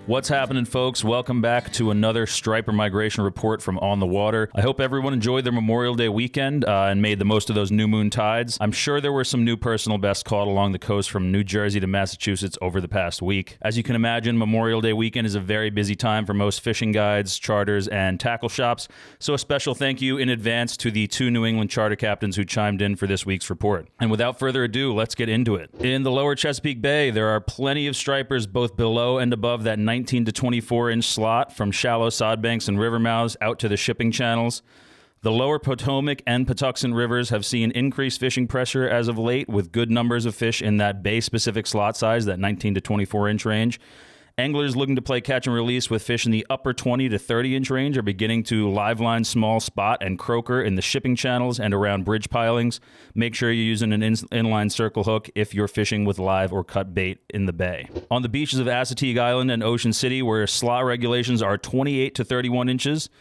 What's happening, folks? Welcome back to another striper migration report from On the Water. I hope everyone enjoyed their Memorial Day weekend and made the most of those new moon tides. I'm sure there were some new personal bests caught along the coast from New Jersey to Massachusetts over the past week. As you can imagine, Memorial Day weekend is a very busy time for most fishing guides, charters, and tackle shops, so a special thank you in advance to the 2 New England charter captains who chimed in for this week's report. And without further ado, let's get into it. In the lower Chesapeake Bay, there are plenty of stripers both below and above that 19 to 24-inch slot from shallow sod banks and river mouths out to the shipping channels. The lower Potomac and Patuxent rivers have seen increased fishing pressure as of late, with good numbers of fish in that bay-specific slot size, that 19 to 24-inch range. Anglers looking to play catch and release with fish in the upper 20 to 30-inch range are beginning to live line small spot and croaker in the shipping channels and around bridge pilings. Make sure you're using an inline circle hook if you're fishing with live or cut bait in the bay. On the beaches of Assateague Island and Ocean City, where slot regulations are 28 to 31 inches,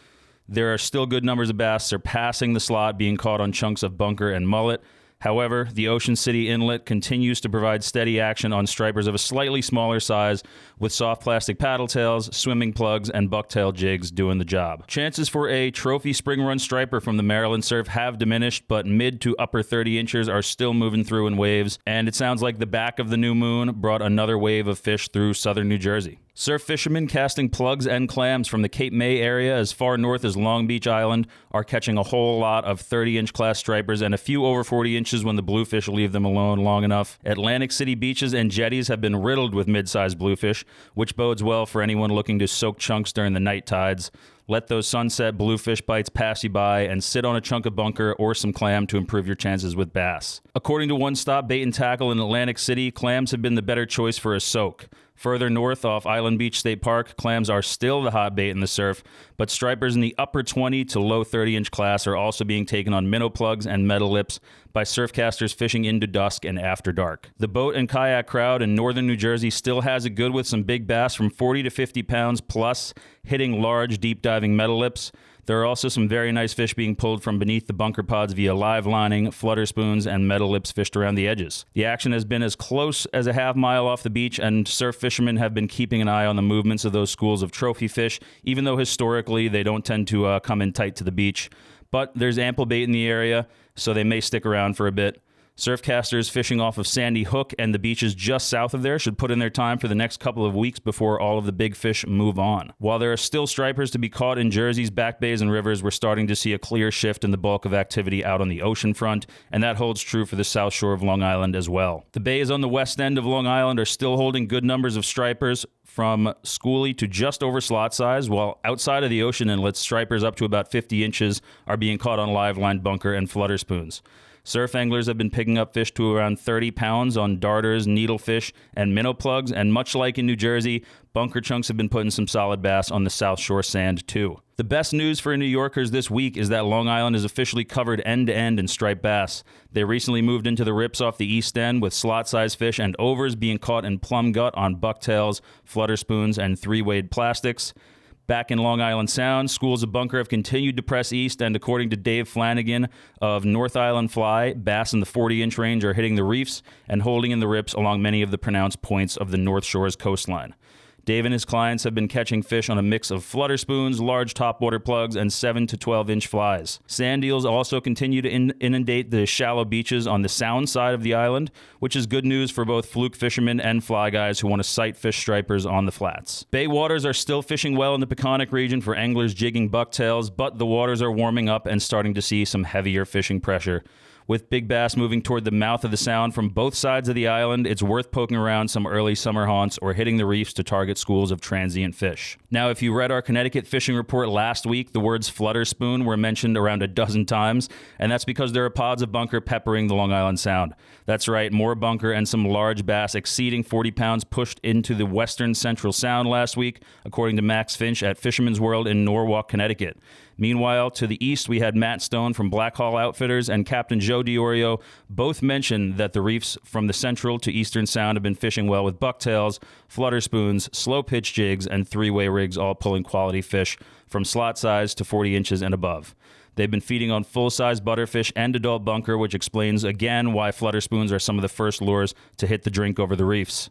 there are still good numbers of bass surpassing the slot, being caught on chunks of bunker and mullet. However, the Ocean City Inlet continues to provide steady action on stripers of a slightly smaller size, with soft plastic paddle tails, swimming plugs, and bucktail jigs doing the job. Chances for a trophy spring run striper from the Maryland surf have diminished, but mid to upper 30 inches are still moving through in waves, and it sounds like the back of the new moon brought another wave of fish through southern New Jersey. Surf fishermen casting plugs and clams from the Cape May area as far north as Long Beach Island are catching a whole lot of 30-inch class stripers and a few over 40 inches when the bluefish leave them alone long enough. Atlantic City beaches and jetties have been riddled with mid-sized bluefish, which bodes well for anyone looking to soak chunks during the night tides. Let those sunset bluefish bites pass you by and sit on a chunk of bunker or some clam to improve your chances with bass. According to One Stop Bait and Tackle in Atlantic City, clams have been the better choice for a soak. Further north off Island Beach State Park, clams are still the hot bait in the surf, but stripers in the upper 20 to low 30-inch class are also being taken on minnow plugs and metal lips by surfcasters fishing into dusk and after dark. The boat and kayak crowd in northern New Jersey still has it good with some big bass from 40 to 50 pounds plus hitting large, deep-diving metal lips. There are also some very nice fish being pulled from beneath the bunker pods via live lining, flutter spoons, and metal lips fished around the edges. The action has been as close as a half mile off the beach, and surf fishermen have been keeping an eye on the movements of those schools of trophy fish, even though historically they don't tend to come in tight to the beach. But there's ample bait in the area, so they may stick around for a bit. Surfcasters fishing off of Sandy Hook and the beaches just south of there should put in their time for the next couple of weeks before all of the big fish move on. While there are still stripers to be caught in Jersey's back bays and rivers, we're starting to see a clear shift in the bulk of activity out on the ocean front, and that holds true for the south shore of Long Island as well. The bays on the west end of Long Island are still holding good numbers of stripers, from schoolie to just over slot size, while outside of the ocean inlets, stripers up to about 50 inches are being caught on live line bunker and flutter spoons. Surf anglers have been picking up fish to around 30 pounds on darters, needlefish, and minnow plugs, and much like in New Jersey, bunker chunks have been putting some solid bass on the South Shore sand too. The best news for New Yorkers this week is that Long Island is officially covered end-to-end in striped bass. They recently moved into the rips off the east end with slot-sized fish and overs being caught in plum gut on bucktails, flutter spoons, and 3-weight plastics. Back in Long Island Sound, schools of bunker have continued to press east, and according to Dave Flanagan of North Island Fly, bass in the 40-inch range are hitting the reefs and holding in the rips along many of the pronounced points of the North Shore's coastline. Dave and his clients have been catching fish on a mix of flutter spoons, large topwater plugs, and 7 to 12-inch flies. Sand eels also continue to inundate the shallow beaches on the sound side of the island, which is good news for both fluke fishermen and fly guys who want to sight fish stripers on the flats. Bay waters are still fishing well in the Peconic region for anglers jigging bucktails, but the waters are warming up and starting to see some heavier fishing pressure. With big bass moving toward the mouth of the sound from both sides of the island, it's worth poking around some early summer haunts or hitting the reefs to target schools of transient fish. Now, if you read our Connecticut fishing report last week, the words flutter spoon were mentioned around a dozen times, and that's because there are pods of bunker peppering the Long Island Sound. That's right, more bunker and some large bass exceeding 40 pounds pushed into the western central sound last week, according to Max Finch at Fisherman's World in Norwalk, Connecticut. Meanwhile, to the east, we had Matt Stone from Black Hall Outfitters and Captain Joe DiOrio both mentioned that the reefs from the central to eastern sound have been fishing well with bucktails, flutter spoons, slow pitch jigs, and 3-way rigs, all pulling quality fish from slot size to 40 inches and above. They've been feeding on full-size butterfish and adult bunker, which explains again why flutter spoons are some of the first lures to hit the drink over the reefs.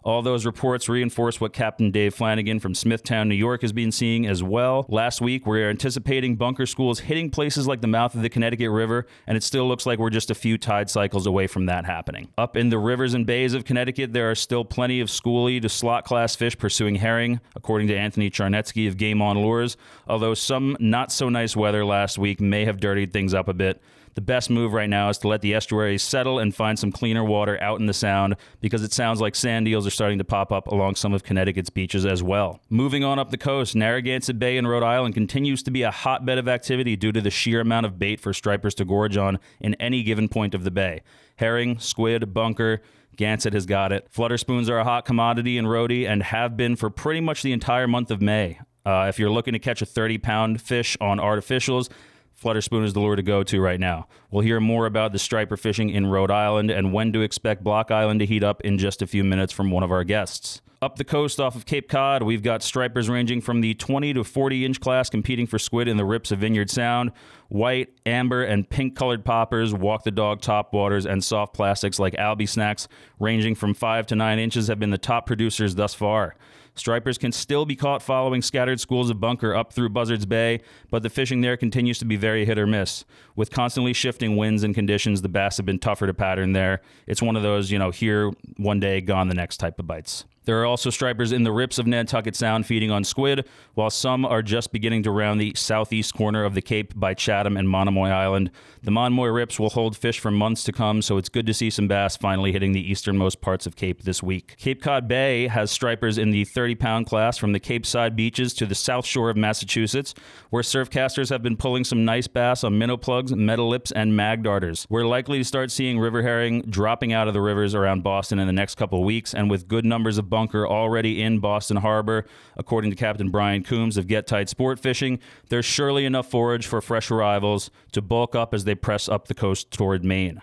All those reports reinforce what Captain Dave Flanagan from Smithtown, New York has been seeing as well. Last week, we're anticipating bunker schools hitting places like the mouth of the Connecticut River, and it still looks like we're just a few tide cycles away from that happening. Up in the rivers and bays of Connecticut, there are still plenty of schoolie to slot class fish pursuing herring, according to Anthony Charnetsky of Game On Lures, although some not so nice weather last week may have dirtied things up a bit. The best move right now is to let the estuaries settle and find some cleaner water out in the Sound, because it sounds like sand eels are starting to pop up along some of Connecticut's beaches as well. Moving on up the coast, Narragansett Bay in Rhode Island continues to be a hotbed of activity due to the sheer amount of bait for stripers to gorge on in any given point of the bay. Herring, squid, bunker, Gansett has got it. Flutter spoons are a hot commodity in Rhody and have been for pretty much the entire month of May. If you're looking to catch a 30-pound fish on artificials, flutter spoon is the lure to go to right now. We'll hear more about the striper fishing in Rhode Island and when to expect Block Island to heat up in just a few minutes from one of our guests. Up the coast off of Cape Cod, we've got stripers ranging from the 20 to 40-inch class competing for squid in the rips of Vineyard Sound. White, amber, and pink-colored poppers, walk-the-dog topwaters, and soft plastics like Albie snacks ranging from 5 to 9 inches have been the top producers thus far. Stripers can still be caught following scattered schools of bunker up through Buzzards Bay, but the fishing there continues to be very hit or miss. With constantly shifting winds and conditions, the bass have been tougher to pattern there. It's one of those, here one day, gone the next type of bites. There are also stripers in the rips of Nantucket Sound feeding on squid, while some are just beginning to round the southeast corner of the Cape by Chatham and Monomoy Island. The Monomoy rips will hold fish for months to come, so it's good to see some bass finally hitting the easternmost parts of Cape this week. Cape Cod Bay has stripers in the 30-pound class from the Cape Side beaches to the south shore of Massachusetts, where surfcasters have been pulling some nice bass on minnow plugs, metal lips, and mag darters. We're likely to start seeing river herring dropping out of the rivers around Boston in the next couple of weeks, and with good numbers of bunker already in Boston Harbor, according to Captain Brian Coombs of Get Tight Sport Fishing, there's surely enough forage for fresh arrivals to bulk up as they press up the coast toward Maine.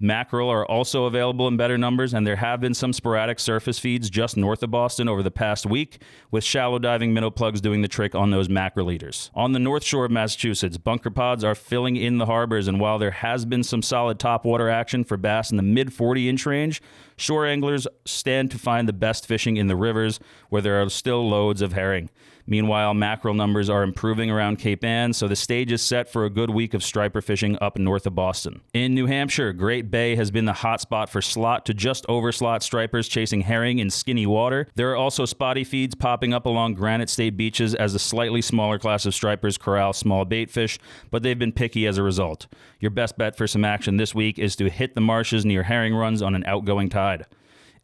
Mackerel are also available in better numbers, and there have been some sporadic surface feeds just north of Boston over the past week, with shallow diving minnow plugs doing the trick on those mackerel eaters. On the north shore of Massachusetts, bunker pods are filling in the harbors, and while there has been some solid topwater action for bass in the mid 40-inch range, shore anglers stand to find the best fishing in the rivers, where there are still loads of herring. Meanwhile, mackerel numbers are improving around Cape Ann, so the stage is set for a good week of striper fishing up north of Boston. In New Hampshire, Great Bay has been the hot spot for slot to just over slot stripers chasing herring in skinny water. There are also spotty feeds popping up along Granite State beaches as a slightly smaller class of stripers corral small bait fish, but they've been picky as a result. Your best bet for some action this week is to hit the marshes near herring runs on an outgoing tide.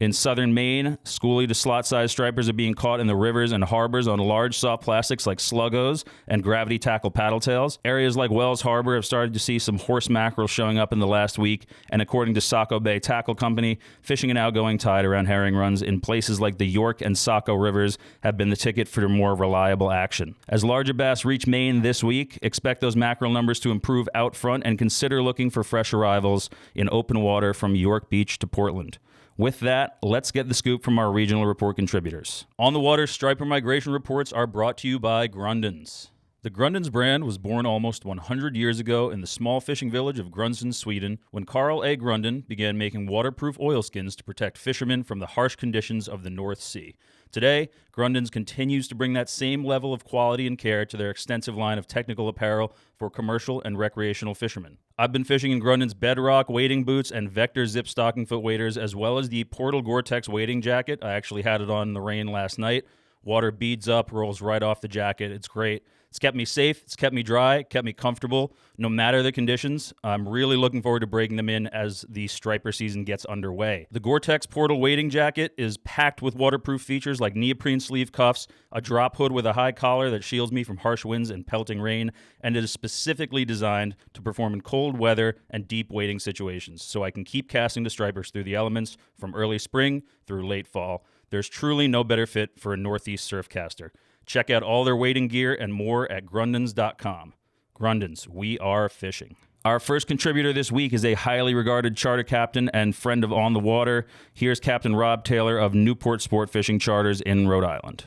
In southern Maine, schoolie to slot-sized stripers are being caught in the rivers and harbors on large soft plastics like sluggos and gravity tackle paddle tails. Areas like Wells Harbor have started to see some horse mackerel showing up in the last week, and according to Saco Bay Tackle Company, fishing an outgoing tide around herring runs in places like the York and Saco rivers have been the ticket for more reliable action. As larger bass reach Maine this week, expect those mackerel numbers to improve out front and consider looking for fresh arrivals in open water from York Beach to Portland. With that, let's get the scoop from our regional report contributors. On the Water striper migration reports are brought to you by Grundens. The Grundens brand was born almost 100 years ago in the small fishing village of Grundsen, Sweden, when Carl A. Grunden began making waterproof oilskins to protect fishermen from the harsh conditions of the North Sea. Today, Grundens continues to bring that same level of quality and care to their extensive line of technical apparel for commercial and recreational fishermen. I've been fishing in Grundens Bedrock wading boots and Vector zip stocking foot waders, as well as the Portal Gore-Tex wading jacket. I actually had it on in the rain last night. Water beads up, rolls right off the jacket. It's great. It's kept me safe, it's kept me dry, kept me comfortable, no matter the conditions. I'm really looking forward to breaking them in as the striper season gets underway. The Gore-Tex Portal wading jacket is packed with waterproof features like neoprene sleeve cuffs, a drop hood with a high collar that shields me from harsh winds and pelting rain, and it is specifically designed to perform in cold weather and deep wading situations, so I can keep casting the stripers through the elements from early spring through late fall. There's truly no better fit for a Northeast surf caster. Check out all their wading gear and more at grundens.com. Grundens, we are fishing. Our first contributor this week is a highly regarded charter captain and friend of On the Water. Here's Captain Rob Taylor of Newport Sport Fishing Charters in Rhode Island.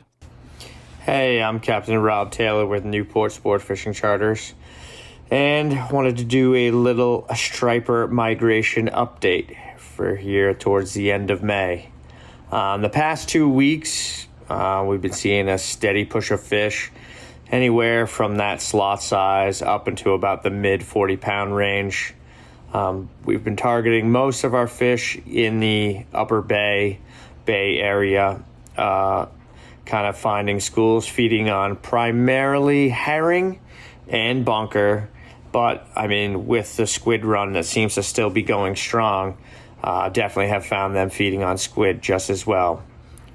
Hey, I'm Captain Rob Taylor with Newport Sport Fishing Charters, and wanted to do a little striper migration update for here towards the end of May. The past 2 weeks, we've been seeing a steady push of fish, anywhere from that slot size up into about the mid 40-pound range. We've been targeting most of our fish in the upper Bay area, kind of finding schools feeding on primarily herring and bunker. But, I mean, with the squid run that seems to still be going strong, definitely have found them feeding on squid just as well.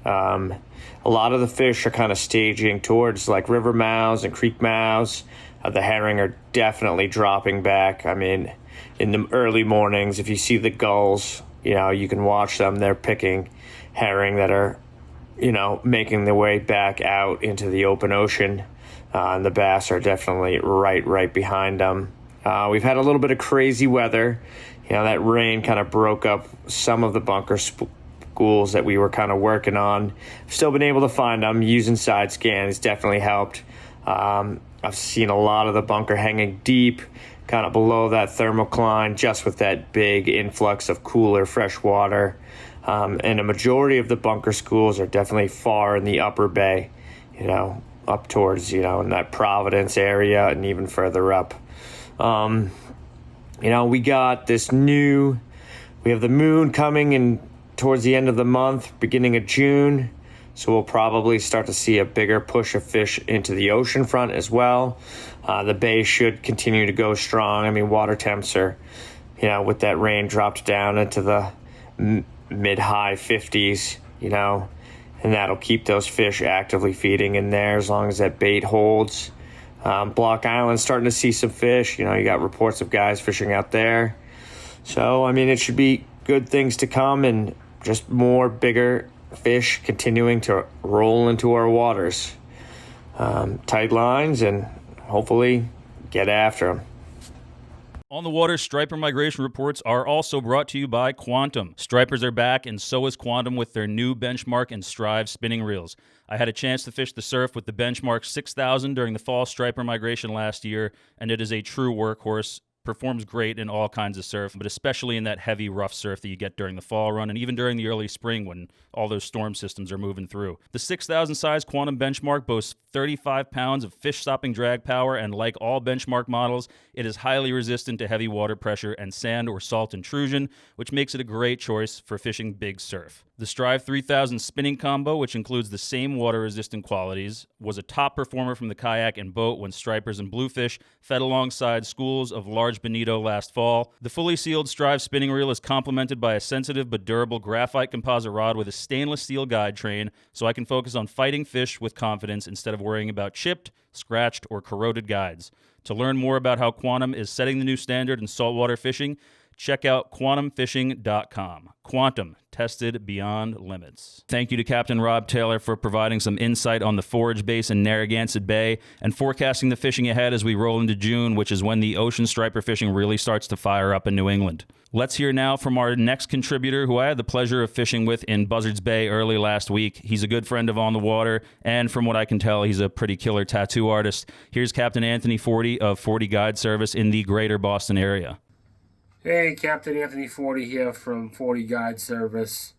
A lot of the fish are kind of staging towards like river mouths and creek mouths. The herring are definitely dropping back. I mean, in the early mornings, if you see the gulls, you can watch them. They're picking herring that are, making their way back out into the open ocean. And the bass are definitely right behind them. We've had a little bit of crazy weather. That rain kind of broke up some of the bunker schools that we were kind of working on. Still been able to find them using side scan. It's definitely helped. I've seen a lot of the bunker hanging deep, kind of below that thermocline, just with that big influx of cooler fresh water. And a majority of the bunker schools are definitely far in the upper bay, up towards, in that Providence area and even further up. We got we have the moon coming in towards the end of the month, beginning of June. So we'll probably start to see a bigger push of fish into the ocean front as well. The bay should continue to go strong. I mean, water temps are, with that rain dropped down into the mid-high 50s, and that'll keep those fish actively feeding in there as long as that bait holds. Block Island starting to see some fish. You got reports of guys fishing out there. So, I mean, it should be good things to come and just more bigger fish continuing to roll into our waters. Tight lines and hopefully get after them. On the Water Striper Migration Reports are also brought to you by Quantum. Stripers are back, and so is Quantum with their new Benchmark and Strive spinning reels. I had a chance to fish the surf with the Benchmark 6000 during the fall striper migration last year, and it is a true workhorse. Performs great in all kinds of surf, but especially in that heavy, rough surf that you get during the fall run and even during the early spring when all those storm systems are moving through. The 6,000 size Quantum Benchmark boasts 35 pounds of fish-stopping drag power, and like all Benchmark models, it is highly resistant to heavy water pressure and sand or salt intrusion, which makes it a great choice for fishing big surf. The Strive 3000 spinning combo, which includes the same water-resistant qualities, was a top performer from the kayak and boat when stripers and bluefish fed alongside schools of large bonito last fall. The fully sealed Strive spinning reel is complemented by a sensitive but durable graphite composite rod with a stainless steel guide train, so I can focus on fighting fish with confidence instead of worrying about chipped, scratched, or corroded guides. To learn more about how Quantum is setting the new standard in saltwater fishing, check out quantumfishing.com. Quantum, tested beyond limits. Thank you to Captain Rob Taylor for providing some insight on the forage base in Narragansett Bay and forecasting the fishing ahead as we roll into June, which is when the ocean striper fishing really starts to fire up in New England. Let's hear now from our next contributor, who I had the pleasure of fishing with in Buzzards Bay early last week. He's a good friend of On the Water, and from what I can tell, he's a pretty killer tattoo artist. Here's Captain Anthony Forte of Forte Guide Service in the greater Boston area. Hey, Captain Anthony Forte here from Forte Guide Service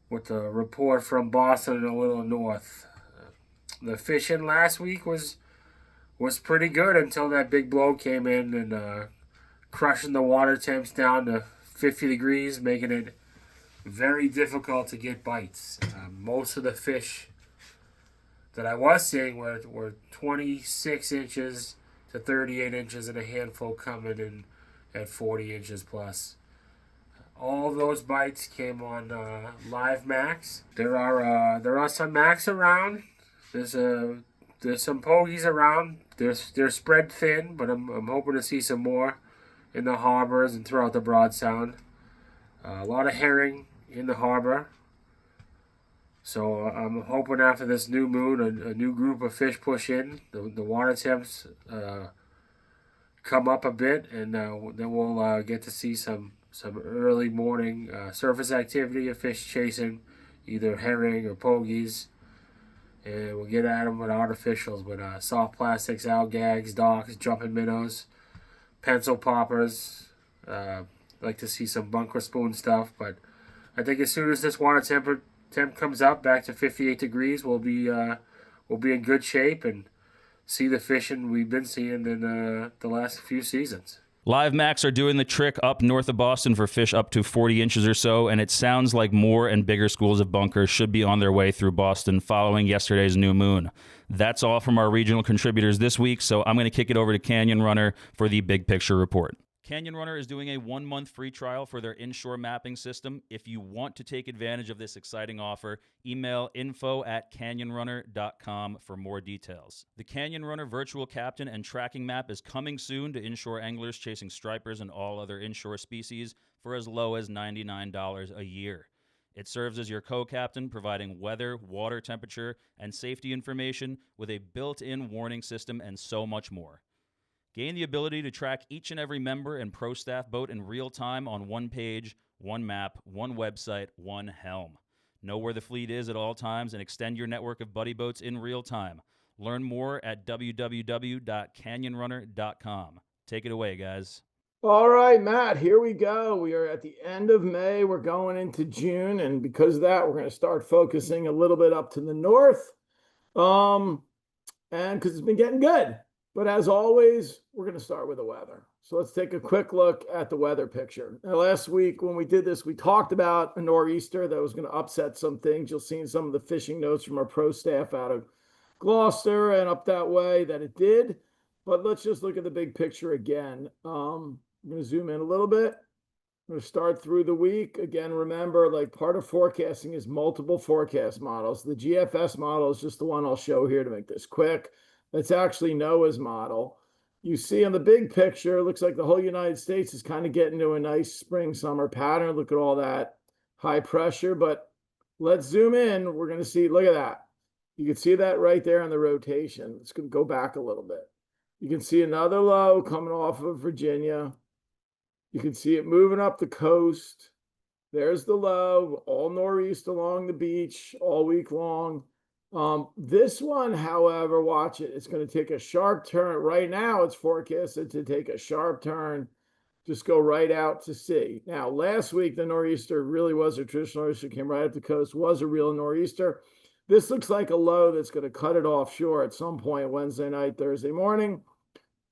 with a report from Boston and a little north. The fishing last week was pretty good until that big blow came in and crushing the water temps down to 50 degrees, making it very difficult to get bites. Most of the fish that I was seeing were 26 inches to 38 inches and a handful coming in at 40 inches plus. All of those bites came on live max. There are some max around. There's some pogies around. They're spread thin, but I'm hoping to see some more in the harbors and throughout the Broad Sound. A lot of herring in the harbor. So I'm hoping after this new moon, a new group of fish push in. The water temps come up a bit, and then we'll get to see some early morning surface activity of fish chasing either herring or pogies, and we'll get at them with artificials, with soft plastics, algags, docks, jumping minnows, pencil poppers. Like to see some bunker spoon stuff, but I think as soon as this water temp comes up back to 58 degrees, we'll be in good shape and see the fishing we've been seeing in the last few seasons. Live Macs are doing the trick up north of Boston for fish up to 40 inches or so, and it sounds like more and bigger schools of bunkers should be on their way through Boston following yesterday's new moon. That's all from our regional contributors this week, so I'm going to kick it over to Canyon Runner for the big picture report. Canyon Runner is doing a 1-month free trial for their inshore mapping system. If you want to take advantage of this exciting offer, email info@canyonrunner.com for more details. The Canyon Runner virtual captain and tracking map is coming soon to inshore anglers chasing stripers and all other inshore species for as low as $99 a year. It serves as your co-captain, providing weather, water temperature, and safety information with a built-in warning system and so much more. Gain the ability to track each and every member and pro staff boat in real time on one page, one map, one website, one helm. Know where the fleet is at all times and extend your network of buddy boats in real time. Learn more at www.canyonrunner.com. Take it away, guys. All right, Matt, here we go. We are at the end of May. We're going into June, and because of that, we're going to start focusing a little bit up to the north. And because it's been getting good. But as always, we're going to start with the weather. So let's take a quick look at the weather picture. Now, last week when we did this, we talked about a nor'easter that was going to upset some things. You'll see in some of the fishing notes from our pro staff out of Gloucester and up that way that it did. But let's just look at the big picture again. I'm going to zoom in a little bit. I'm going to start through the week. Again, remember, like part of forecasting is multiple forecast models. The GFS model is just the one I'll show here to make this quick. That's actually NOAA's model. You see on the big picture, it looks like the whole United States is kind of getting to a nice spring-summer pattern. Look at all that high pressure. But let's zoom in. We're going to see, look at that. You can see that right there in the rotation. It's going to go back a little bit. You can see another low coming off of Virginia. You can see it moving up the coast. There's the low, all nor'east along the beach all week long. This one, however, watch it. It's going to take a sharp turn. Right now, it's forecasted to take a sharp turn, just go right out to sea. Now, last week, the nor'easter really was a traditional nor'easter, came right up the coast, was a real nor'easter. This looks like a low that's going to cut it offshore at some point Wednesday night, Thursday morning.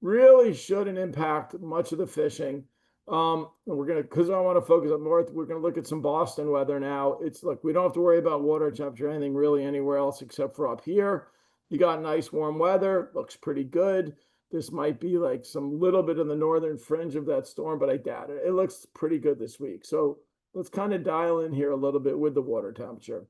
Really shouldn't impact much of the fishing. And we're going to, because I want to focus up north, we're going to look at some Boston weather now. It's look, we don't have to worry about water temperature or anything really anywhere else except for up here. You got nice warm weather, looks pretty good. This might be like some little bit in the northern fringe of that storm, but I doubt it. It looks pretty good this week. So let's kind of dial in here a little bit with the water temperature.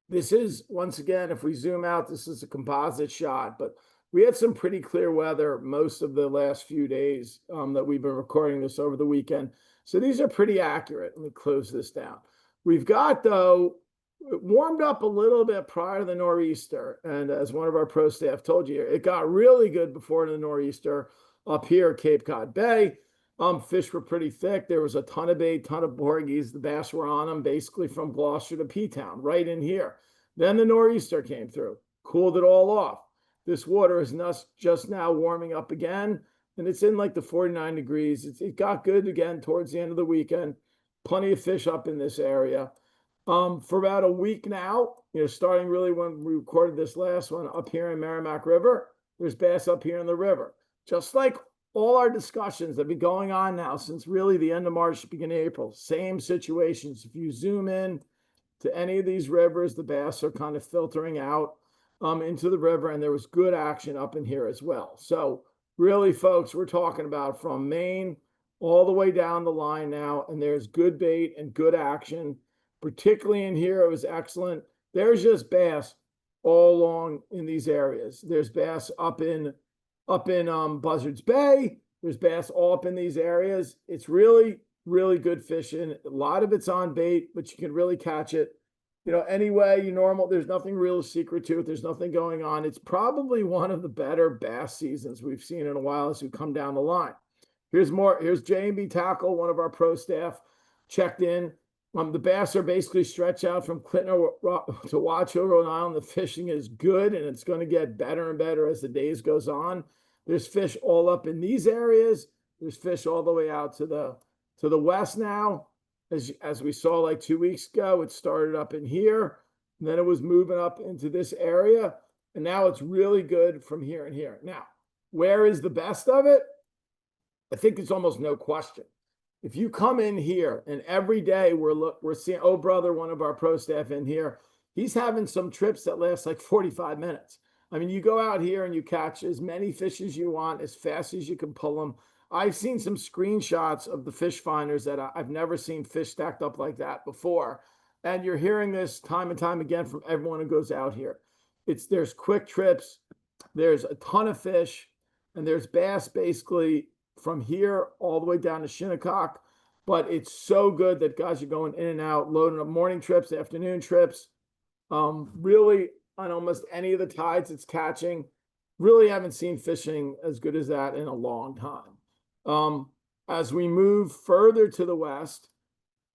This is, once again, if we zoom out, this is a composite shot, but we had some pretty clear weather most of the last few days that we've been recording this over the weekend. So these are pretty accurate. Let me close this down. We've got, though, it warmed up a little bit prior to the nor'easter. And as one of our pro staff told you, it got really good before the nor'easter up here at Cape Cod Bay. Fish were pretty thick. There was a ton of bait, ton of porgies. The bass were on them, basically from Gloucester to P-Town, right in here. Then the nor'easter came through, cooled it all off. This water is just now warming up again, and it's in like the 49 degrees. It got good again towards the end of the weekend. Plenty of fish up in this area. For about a week now, starting really when we recorded this last one up here in Merrimack River, there's bass up here in the river. Just like all our discussions that have been going on now since really the end of March, beginning of April, same situations. If you zoom in to any of these rivers, the bass are kind of filtering out into the river, and there was good action up in here as well. So really, folks, we're talking about from Maine all the way down the line now, and there's good bait and good action, particularly in here. It was excellent. There's just bass all along in these areas. There's bass up in Buzzards Bay. There's bass all up in these areas. It's really, really good fishing. A lot of it's on bait, but you can really catch it. Anyway, there's nothing real secret to it. There's nothing going on. It's probably one of the better bass seasons we've seen in a while as we come down the line. Here's more. Here's J&B Tackle, one of our pro staff, checked in. The bass are basically stretched out from Clinton to Watchell, Rhode Island. The fishing is good, and it's going to get better and better as the days goes on. There's fish all up in these areas. There's fish all the way out to the west now. As we saw like 2 weeks ago, it started up in here, and then it was moving up into this area, and now it's really good from here and here. Now, where is the best of it? I think it's almost no question. If you come in here and every day we're seeing, oh brother, one of our pro staff in here, he's having some trips that last like 45 minutes. I mean, you go out here and you catch as many fish as you want, as fast as you can pull them. I've seen some screenshots of the fish finders that I've never seen fish stacked up like that before. And you're hearing this time and time again from everyone who goes out here. There's quick trips, there's a ton of fish, and there's bass basically from here all the way down to Shinnecock. But it's so good that guys are going in and out, loading up morning trips, afternoon trips. Really on almost any of the tides it's catching. Really haven't seen fishing as good as that in a long time. As we move further to the west,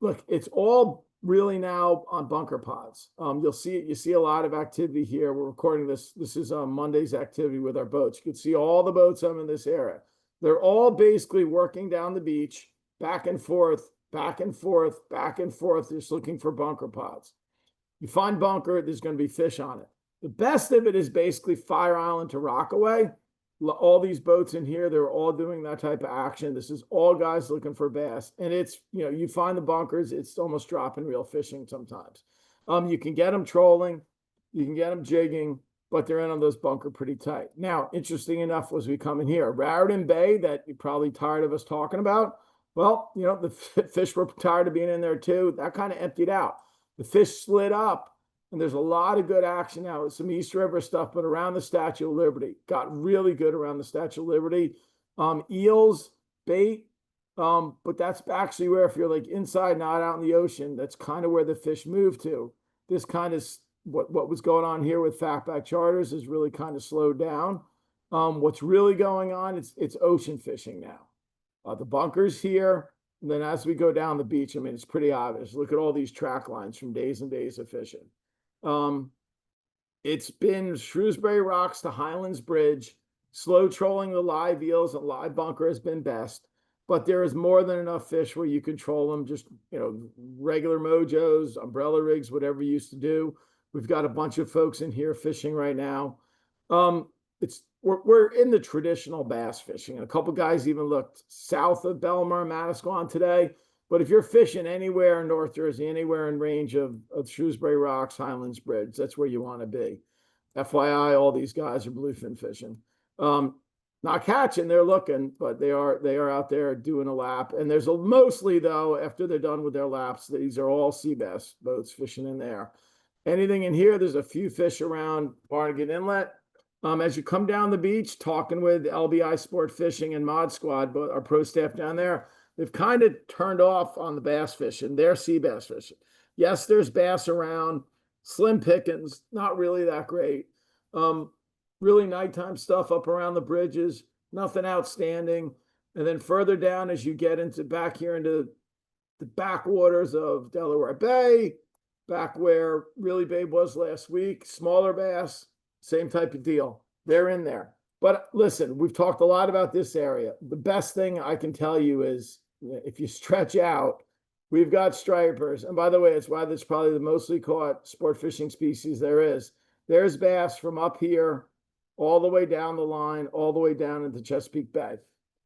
look, it's all really now on bunker pods. You see a lot of activity here. We're recording this. This is Monday's activity with our boats. You can see all the boats in this area. They're all basically working down the beach, back and forth, back and forth, back and forth, just looking for bunker pods. You find bunker, there's going to be fish on it. The best of it is basically Fire Island to Rockaway. All these boats in here, they're all doing that type of action. This is all guys looking for bass. And it's, you find the bunkers, it's almost dropping reel fishing sometimes. You can get them trolling, you can get them jigging, but they're in on those bunker pretty tight. Now, interesting enough, as we come in here, Raritan Bay, that you're probably tired of us talking about, well, the fish were tired of being in there too. That kind of emptied out. The fish slid up. And there's a lot of good action now with some East River stuff, but around the Statue of Liberty. Got really good around the Statue of Liberty. Eels, bait, but that's actually where if you're like inside, not out in the ocean, that's kind of where the fish move to. This kind of, what was going on here with fatback charters is really kind of slowed down. What's really going on, it's ocean fishing now. The bunkers here, and then as we go down the beach, I mean, it's pretty obvious. Look at all these track lines from days and days of fishing. It's been Shrewsbury Rocks to Highlands Bridge. Slow trolling the live eels and live bunker has been best, but there is more than enough fish where you control them. Just, regular mojos, umbrella rigs, whatever you used to do. We've got a bunch of folks in here fishing right now. We're in the traditional bass fishing. A couple guys even looked south of Belmar and Manasquan today. But if you're fishing anywhere in North Jersey, anywhere in range of Shrewsbury Rocks, Highlands Bridge, that's where you want to be. FYI, all these guys are bluefin fishing. Not catching, they're looking, but they are out there doing a lap. And there's mostly, though, after they're done with their laps, these are all sea bass boats fishing in there. Anything in here, there's a few fish around Barnegat Inlet. As you come down the beach, talking with LBI Sport Fishing and Mod Squad, but our pro staff down there, they've kind of turned off on the bass fishing. They're sea bass fishing. Yes, there's bass around, slim pickings, not really that great. Really nighttime stuff up around the bridges, nothing outstanding. And then further down as you get back here into the backwaters of Delaware Bay, back where Really Babe was last week, smaller bass, same type of deal. They're in there. But listen, we've talked a lot about this area. The best thing I can tell you is if you stretch out, we've got stripers. And by the way, it's why that's probably the mostly caught sport fishing species there is. There's bass from up here all the way down the line, all the way down into Chesapeake Bay.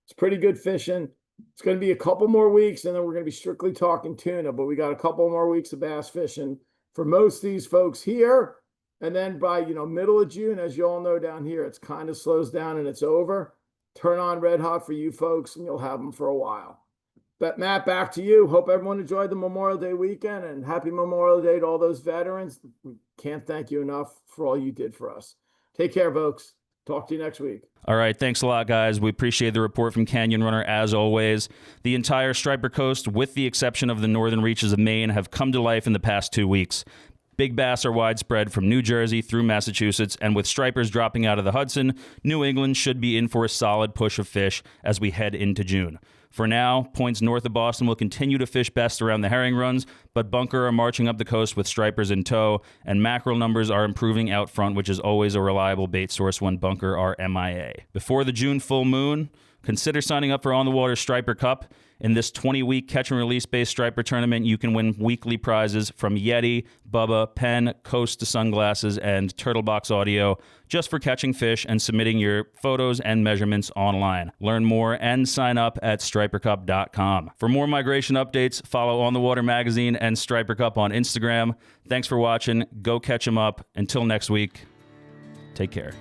It's pretty good fishing. It's going to be a couple more weeks, and then we're going to be strictly talking tuna, but we got a couple more weeks of bass fishing for most of these folks here. And then by, middle of June, as you all know down here, it's kind of slows down and it's over. Turn on red hot for you folks, and you'll have them for a while. But Matt, back to you. Hope everyone enjoyed the Memorial Day weekend, and happy Memorial Day to all those veterans. We can't thank you enough for all you did for us. Take care, folks. Talk to you next week. All right, thanks a lot, guys. We appreciate the report from Canyon Runner, as always. The entire Striper Coast, with the exception of the northern reaches of Maine, have come to life in the past 2 weeks. Big bass are widespread from New Jersey through Massachusetts, and with stripers dropping out of the Hudson, New England should be in for a solid push of fish as we head into June. For now, points north of Boston will continue to fish best around the herring runs, but bunker are marching up the coast with stripers in tow, and mackerel numbers are improving out front, which is always a reliable bait source when bunker are MIA. Before the June full moon Consider signing up for On the Water Striper Cup. In this 20-week catch and release based striper tournament, you can win weekly prizes from Yeti, Bubba, Penn, Coast to Sunglasses, and Turtlebox Audio, just for catching fish and submitting your photos and measurements online. Learn more and sign up at stripercup.com. For more migration updates, follow On the Water Magazine and Striper Cup on Instagram. Thanks for watching. Go catch 'em up. Until next week, take care.